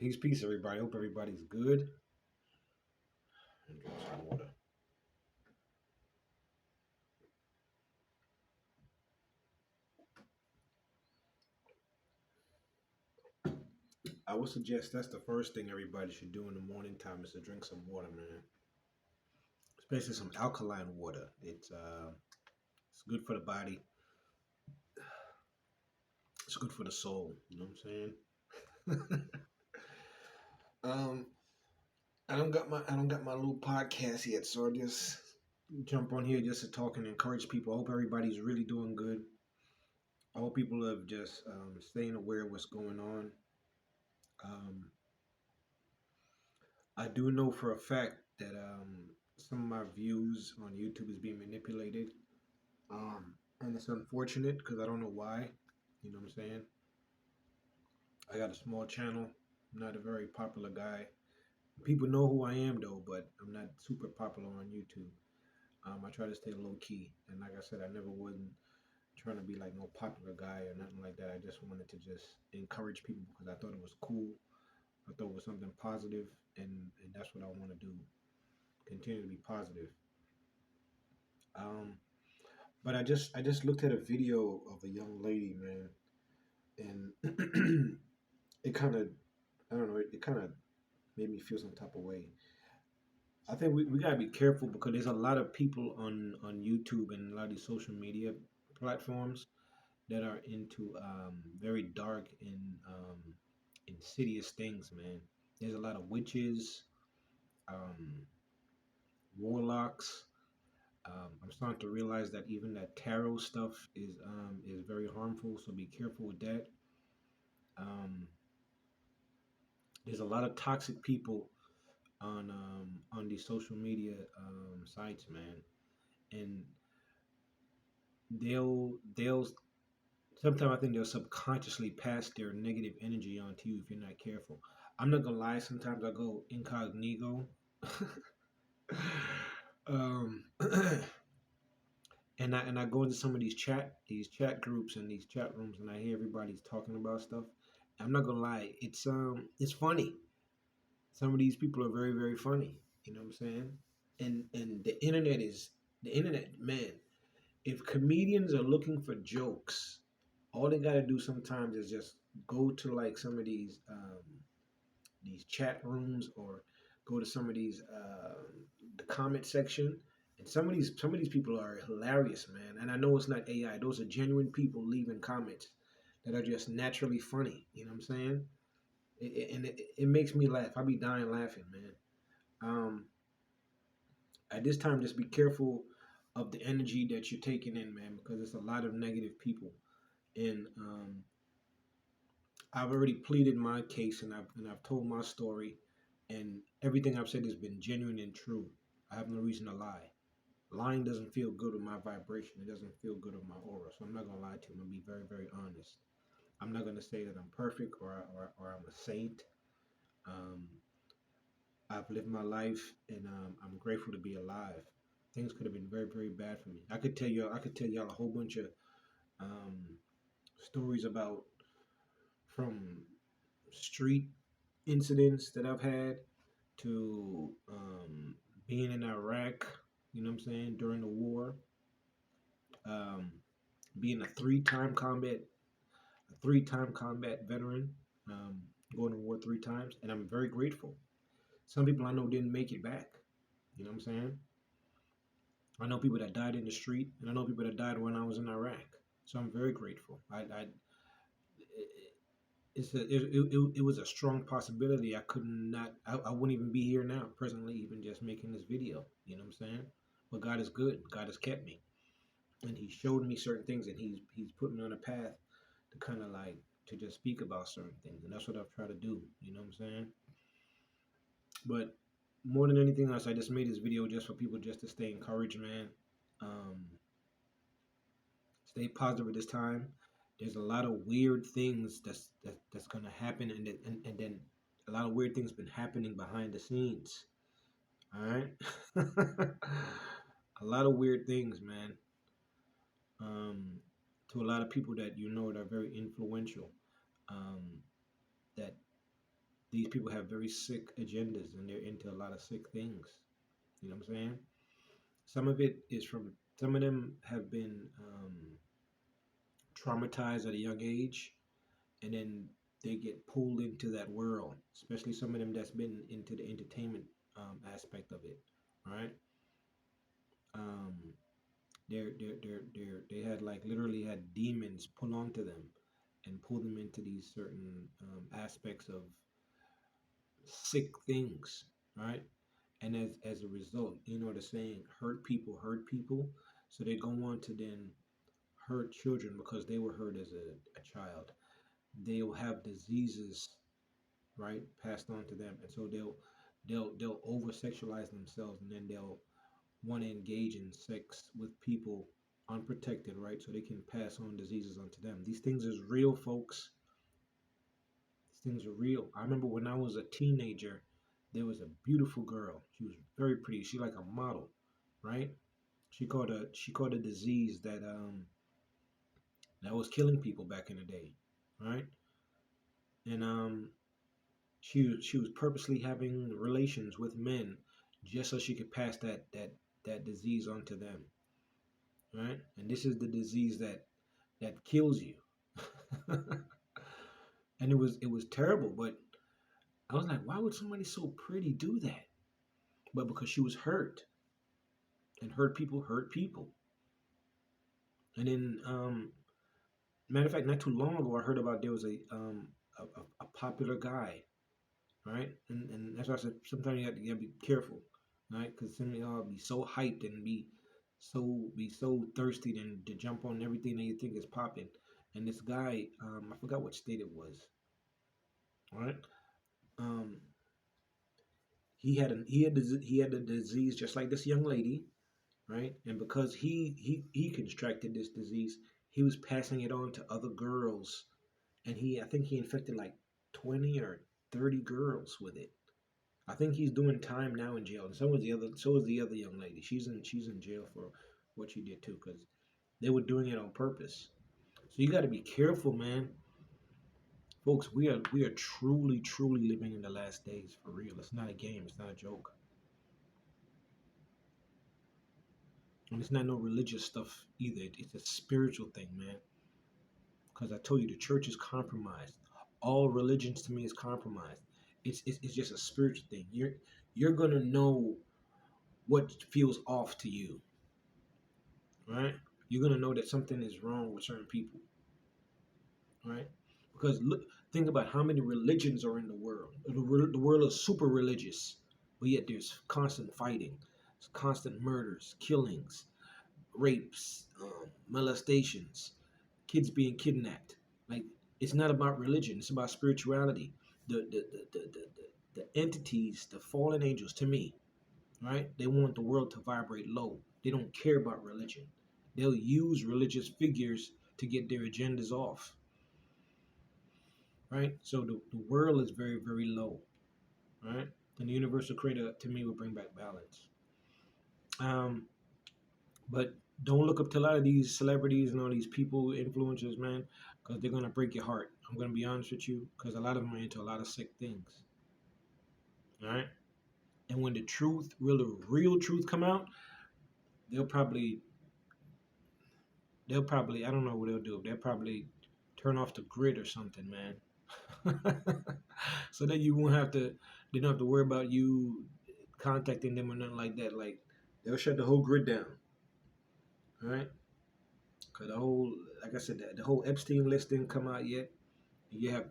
Peace, peace, everybody. Hope everybody's good. And drink some water. I would suggest that's the first thing everybody should do in the morning time is to drink some water, man. Especially some alkaline water. It's good for the body. It's good for the soul. You know what I'm saying? um, I don't got my little podcast yet, so I just jump on here just to talk and encourage people. I hope everybody's really doing good. I hope people are just staying aware of what's going on. Um, I do know for a fact that some of my views on YouTube is being manipulated, and it's unfortunate because I don't know why. You know what I'm saying? I got a small channel. I'm not a very popular guy. People know who I am though, but I'm not super popular on YouTube. I try to stay low key, and like I said, I never wasn't trying to be like no popular guy or nothing like that. I just wanted to just encourage people because I thought it was cool. I thought it was something positive, and that's what I want to do. Continue to be positive. Um, but I just looked at a video of a young lady, man, and it kind of I don't know it kind of made me feel some type of way. I think we gotta be careful because there's a lot of people on YouTube and a lot of these social media platforms that are into very dark and insidious things, man. There's a lot of witches, um, warlocks. I'm starting to realize that even that tarot stuff is very harmful, so be careful with that. Um, there's a lot of toxic people on these social media sites, man, and they'll sometimes I think they'll subconsciously pass their negative energy onto you if you're not careful. I'm not gonna lie, sometimes I go incognito. um, and I go into some of these chat groups and these chat rooms and I hear everybody's talking about stuff. I'm not gonna lie, it's funny. Some of these people are very, very funny. You know what I'm saying? And the internet, man. If comedians are looking for jokes, all they gotta do sometimes is just go to like some of these chat rooms or go to some of these the comment section. And some of these people are hilarious, man. And I know it's not AI. Those are genuine people leaving comments that are just naturally funny. You know what I'm saying? And it makes me laugh. I be dying laughing, man. Um, at this time, just be careful of the energy that you're taking in, man, because it's a lot of negative people. And I've already pleaded my case, and I've told my story, and everything I've said has been genuine and true. I have no reason to lie. Lying doesn't feel good with my vibration. It doesn't feel good with my aura. So I'm not gonna lie to you. I'm gonna be very, very honest. I'm not gonna say that I'm perfect or I'm a saint. Um, I've lived my life, and I'm grateful to be alive. Things could have been very, very bad for me. I could tell y'all a whole bunch of um, stories about from street incidents that I've had to being in Iraq. You know what I'm saying, during the war. Um, being a three-time combat veteran, um, going to war 3 times, and I'm very grateful. Some people I know didn't make it back. You know what I'm saying? I know people that died in the street, and I know people that died when I was in Iraq. So I'm very grateful. It was a strong possibility. I could not. I wouldn't even be here now, presently, even just making this video. You know what I'm saying? But God is good. God has kept me, and He showed me certain things, and He's put me on a path to kind of like to just speak about certain things, and that's what I've tried to do. You know what I'm saying? But more than anything else, I just made this video just for people just to stay encouraged, man. Um, Stay positive at this time. There's a lot of weird things that's gonna happen, and then a lot of weird things been happening behind the scenes. All right, a lot of weird things, man. Um, to a lot of people that you know that are very influential. Um, that these people have very sick agendas and they're into a lot of sick things. You know what I'm saying? Some of it is from some of them have been traumatized at a young age, and then they get pulled into that world. Especially some of them that's been into the entertainment aspect of it, right? Um, they had like literally had demons pull onto them and pull them into these certain aspects of sick things, right? And as a result, you know the saying, hurt people. So they go on to then hurt children because they were hurt as a child. They'll have diseases, right, passed on to them, and so they'll over sexualize themselves, and then they'll want to engage in sex with people unprotected, right? So they can pass on diseases onto them. These things is real, folks. These things are real. I remember when I was a teenager, there was a beautiful girl. She was very pretty. She like a model, right? She caught a disease that was killing people back in the day, right? And she was purposely having relations with men just so she could pass that disease on to them, right? And this is the disease that kills you. And it was terrible, but I was like, why would somebody so pretty do that? But because she was hurt, and hurt people. And then matter of fact, not too long ago I heard about there was a popular guy, right? And that's why I said sometimes you gotta be careful, right? Because some of y'all be so hyped and be so thirsty and to jump on everything that you think is popping. And this guy, I forgot what state it was, right? Um, he had a disease just like this young lady, right? And because he contracted this disease, he was passing it on to other girls, and I think he infected like 20 or 30 girls with it. I think he's doing time now in jail, and so was the other young lady. She's in jail for what she did too, because they were doing it on purpose. So you got to be careful, man, folks. We are truly living in the last days for real. It's not a game. It's not a joke, and it's not no religious stuff either. It's a spiritual thing, man. Because I told you the church is compromised. All religions to me is compromised. It's just a spiritual thing. You're gonna know what feels off to you, right? You're gonna know that something is wrong with certain people, right? Because look, think about how many religions are in the world. The world is super religious, but yet there's constant fighting, constant murders, killings, rapes, molestations, kids being kidnapped. Like it's not about religion; it's about spirituality. The entities, the fallen angels, to me, right? They want the world to vibrate low. They don't care about religion. They'll use religious figures to get their agendas off, right? So the world is very, very low, right? And the universal creator, to me, will bring back balance. Um, but don't look up to a lot of these celebrities and all these people, influencers, man, because they're gonna break your heart. I'm gonna be honest with you, because a lot of them are into a lot of sick things, all right? And when the truth, real truth, come out, they'll probably they'll probably, I don't know what they'll do. They'll probably turn off the grid or something, man. So that you won't have to they don't have to worry about you contacting them or nothing like that. Like they'll shut the whole grid down. All right. Cause the whole, like I said, the whole Epstein list didn't come out yet. You have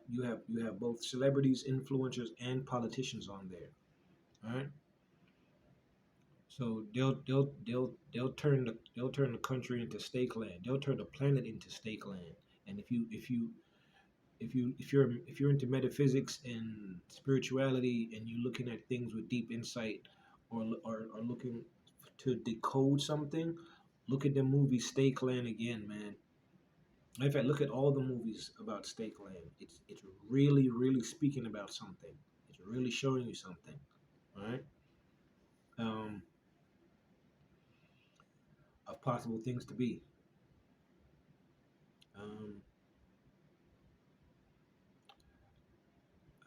both celebrities, influencers, and politicians on there. All right. So they'll turn the country into stake land. They'll turn the planet into stake land. And if you're into metaphysics and spirituality and you're looking at things with deep insight, or looking to decode something, look at the movie Stake Land again, man. In fact, look at all the movies about Stake Land. It's really speaking about something. It's really showing you something, right? Um, of possible things to be.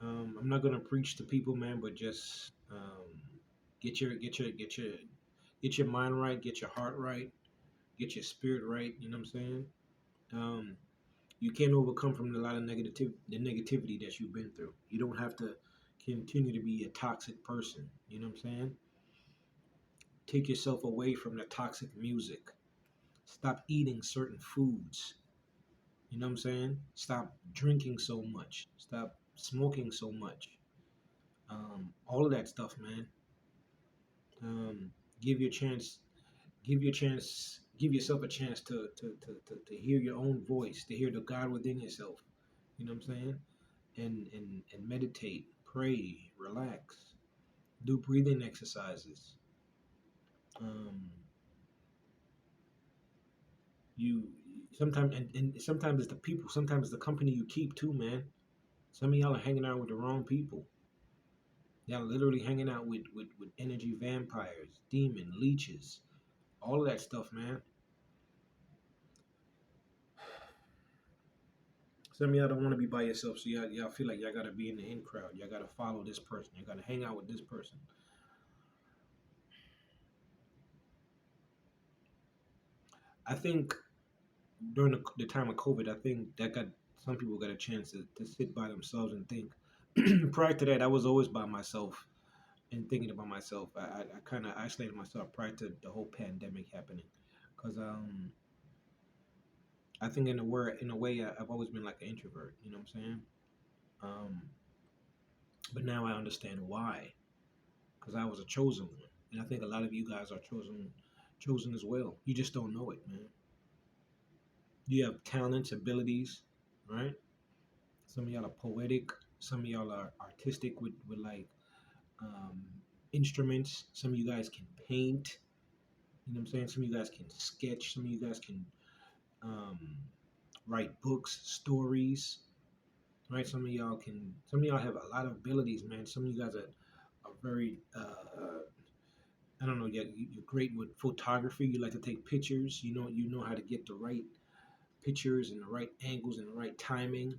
Um, I'm not gonna preach to people, man, but just get your get your get your get your mind right, get your heart right, get your spirit right. You know what I'm saying? Um, you can overcome from a lot of the negativity that you've been through. You don't have to continue to be a toxic person. You know what I'm saying? Take yourself away from the toxic music. Stop eating certain foods. You know what I'm saying? Stop drinking so much. Stop smoking so much. All of that stuff, man. Um, give your chance. Give your chance. Give yourself a chance to hear your own voice, to hear the God within yourself. You know what I'm saying? And meditate, pray, relax, do breathing exercises. Um, you sometimes and sometimes it's the people, sometimes it's the company you keep too, man. Some of y'all are hanging out with the wrong people. Y'all literally hanging out with energy vampires, demon leeches, all of that stuff, man. Some of y'all don't want to be by yourself, so y'all feel like y'all gotta be in the in crowd. Y'all gotta follow this person. You gotta hang out with this person. I think during the time of COVID, I think that got some people got a chance to sit by themselves and think. Prior to that, I was always by myself and thinking about myself. I kind of isolated myself prior to the whole pandemic happening, because I think in a way I've always been like an introvert. You know what I'm saying? Um, but now I understand why, because I was a chosen one, and I think a lot of you guys are chosen as well. You just don't know it, man. You have talents, abilities, right? Some of y'all are poetic. Some of y'all are artistic with like um, instruments. Some of you guys can paint. You know what I'm saying? Some of you guys can sketch. Some of you guys can um, write books, stories. Right? Some of y'all can. Some of y'all have a lot of abilities, man. Some of you guys are very. I don't know. You're great with photography. You like to take pictures. You know how to get the right pictures and the right angles and the right timing.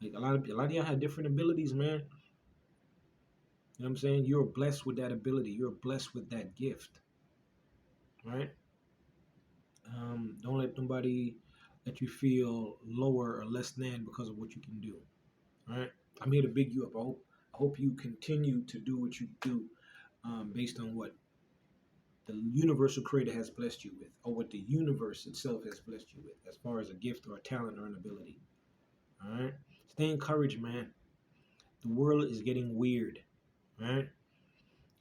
Like a lot of y'all have different abilities, man. You know what I'm saying? You're blessed with that ability. You're blessed with that gift, right? Don't let nobody let you feel lower or less than because of what you can do, right? I'm here to big you up. I hope you continue to do what you do based on what the universal creator has blessed you with, or what the universe itself has blessed you with, as far as a gift or a talent or an ability. All right? Stay encouraged, man. The world is getting weird, right?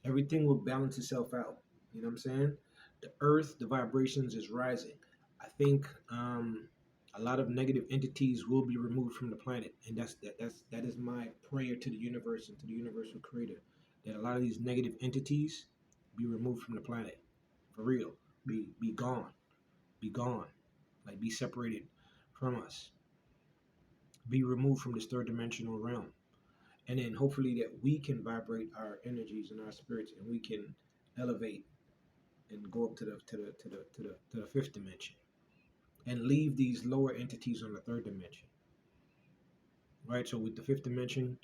Everything will balance itself out. You know what I'm saying? The earth, the vibrations is rising. I think a lot of negative entities will be removed from the planet, and that is my prayer to the universe and to the universal creator, that a lot of these negative entities be removed from the planet, for real. Be gone, be gone, like be separated from us, be removed from this third dimensional realm, and then hopefully that we can vibrate our energies and our spirits, and we can elevate and go up to the fifth dimension, and leave these lower entities on the third dimension, right? So with the fifth dimension,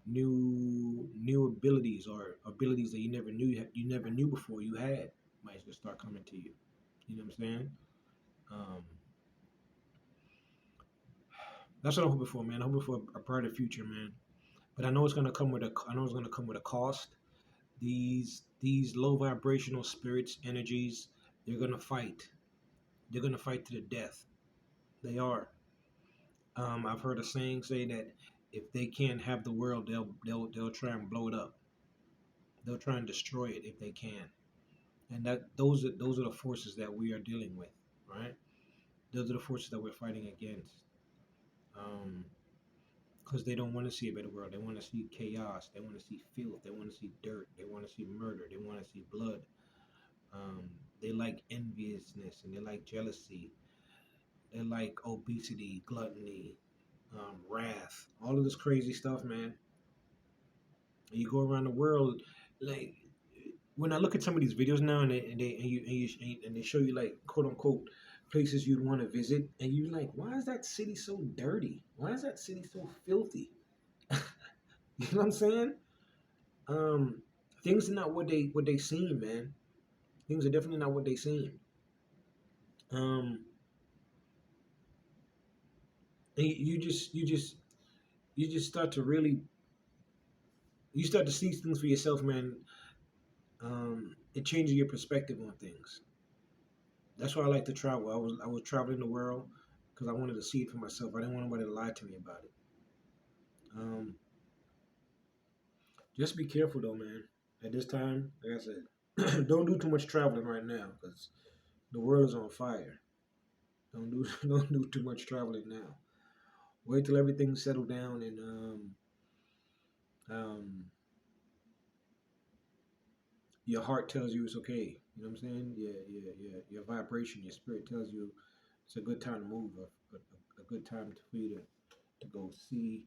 new abilities, or abilities that you never knew before you had, might just start coming to you. You know what I'm saying? Um, that's what I'm hoping for, man. I'm hoping for a brighter future, man. But I know it's gonna come with a cost. These low vibrational spirits, energies, they're gonna fight. They're gonna fight to the death. They are. I've heard a saying say that if they can't have the world, they'll try and blow it up. They'll try and destroy it if they can. And those are the forces that we are dealing with, right? Those are the forces that we're fighting against. Um, because they don't want to see a better world. They want to see chaos. They want to see filth. They want to see dirt. They want to see murder. They want to see blood. Um, they like enviousness and they like jealousy. They like obesity, gluttony, wrath, all of this crazy stuff, man. And you go around the world, like when I look at some of these videos now, and they show you like quote unquote places you'd want to visit, and you're like, why is that city so dirty? Why is that city so filthy? know what I'm saying? Um, things are not what they seem, man. Things are definitely not what they seem. Um, and you just start to really you start to see things for yourself, man. It changes your perspective on things. That's why I like to travel. I was traveling the world because I wanted to see it for myself. I didn't want anybody to lie to me about it. Um, just be careful though, man. At this time, like I said, don't do too much traveling right now because the world is on fire. Don't do don't do too much traveling now. Wait till everything's settled down and um, your heart tells you it's okay. You know what I'm saying? Yeah. Your vibration, your spirit tells you it's a good time to move, a good time for you to go see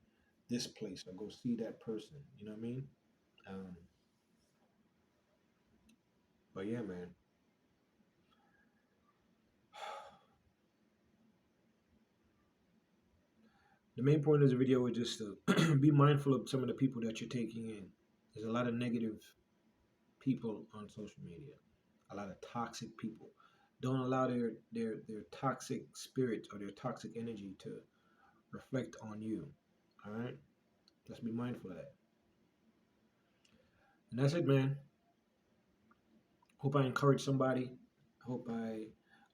this place or go see that person. You know what I mean? Um, but yeah, man. The main point of the video is just to be mindful of some of the people that you're taking in. There's a lot of negative people on social media, a lot of toxic people. Don't allow their toxic spirit or their toxic energy to reflect on you. All right, let's be mindful of that. And that's it, man. Hope I encourage somebody. Hope I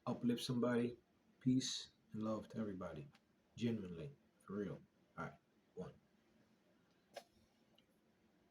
uplift somebody. Peace and love to everybody. Genuinely, for real.